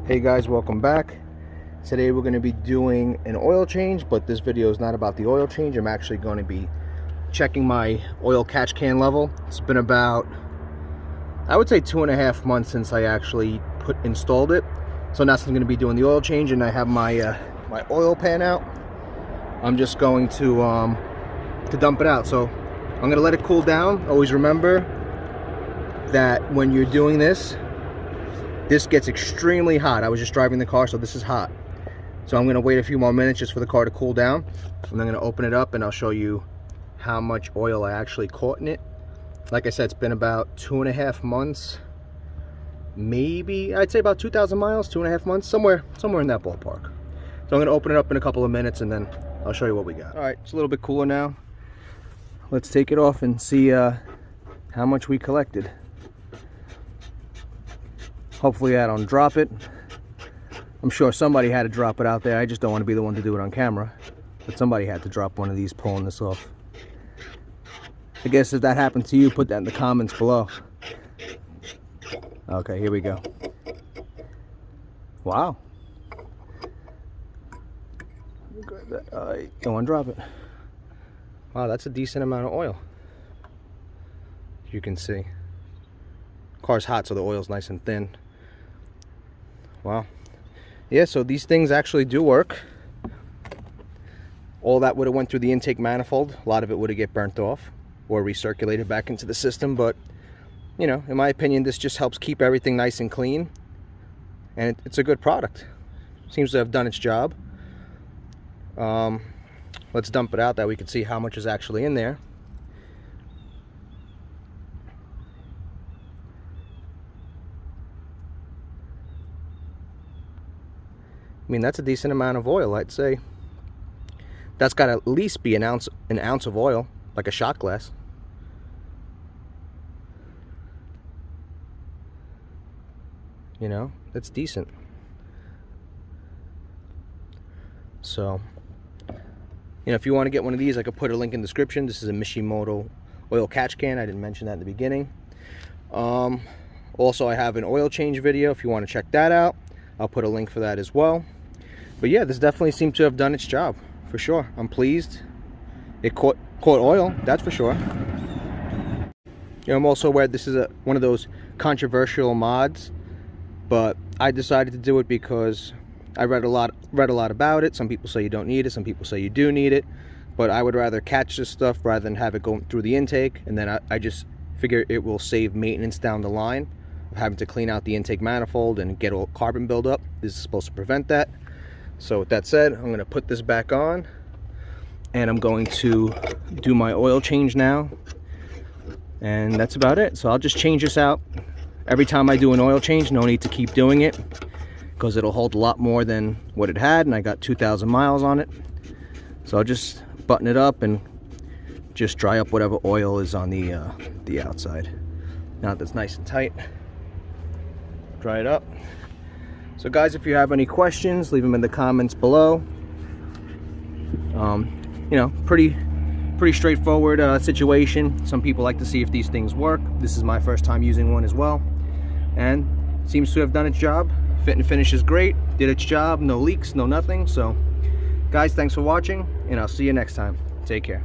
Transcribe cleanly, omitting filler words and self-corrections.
Hey guys, welcome back. Today we're going to be doing an oil change, but this video is not about the oil change. I'm actually going to be checking my oil catch can level. It's been about, I would say, 2.5 months since I actually installed it. So now since I'm going to be doing the oil change and I have my my oil pan out, I'm just going to dump it out. So I'm going to let it cool down. Always remember that when you're doing this gets extremely hot. I was just driving the car, so this is hot. So I'm going to wait a few more minutes just for the car to cool down. And I'm going to open it up and I'll show you how much oil I actually caught in it. Like I said, it's been about 2.5 months. Maybe, I'd say about 2,000 miles, 2.5 months, somewhere in that ballpark. So I'm going to open it up in a couple of minutes and then I'll show you what we got. All right, it's a little bit cooler now. Let's take it off and see how much we collected. Hopefully I don't drop it. I'm sure somebody had to drop it out there. I just don't want to be the one to do it on camera. But somebody had to drop one of these pulling this off. I guess if that happened to you, put that in the comments below. Okay, here we go. Wow. Don't want to drop it. Wow, that's a decent amount of oil. You can see. Car's hot, so the oil's nice and thin. Wow. Yeah, so these things actually do work. All that would have went through the intake manifold. A lot of it would have get burnt off or recirculated back into the system, but you know, in my opinion, this just helps keep everything nice and clean, and it's a good product. Seems to have done its job. Let's dump it out that we can see how much is actually in there. I mean, that's a decent amount of oil. I'd say that's got to at least be an ounce of oil, like a shot glass. You know, that's decent. So, you know, if you want to get one of these, I could put a link in the description. This is a Mishimoto oil catch can. I didn't mention that in the beginning. Also, I have an oil change video if you want to check that out. I'll put a link for that as well. But yeah, this definitely seemed to have done its job, for sure. I'm pleased. It caught oil, that's for sure. You know, I'm also aware this is one of those controversial mods, but I decided to do it because I read a lot about it. Some people say you don't need it, some people say you do need it, but I would rather catch this stuff rather than have it go through the intake, and then I just figure it will save maintenance down the line of having to clean out the intake manifold and get all carbon buildup. This is supposed to prevent that. So with that said, I'm going to put this back on and I'm going to do my oil change now, and that's about it. So I'll just change this out every time I do an oil change. No need to keep doing it because it'll hold a lot more than what it had, and I got 2,000 miles on it. So I'll just button it up and just dry up whatever oil is on the outside. Now that that's nice and tight, dry it up. So guys, if you have any questions, leave them in the comments below. You know, pretty straightforward situation. Some people like to see if these things work. This is my first time using one as well, and seems to have done its job. Fit and finish is great, did its job, no leaks, no nothing. So guys, thanks for watching, and I'll see you next time. Take care.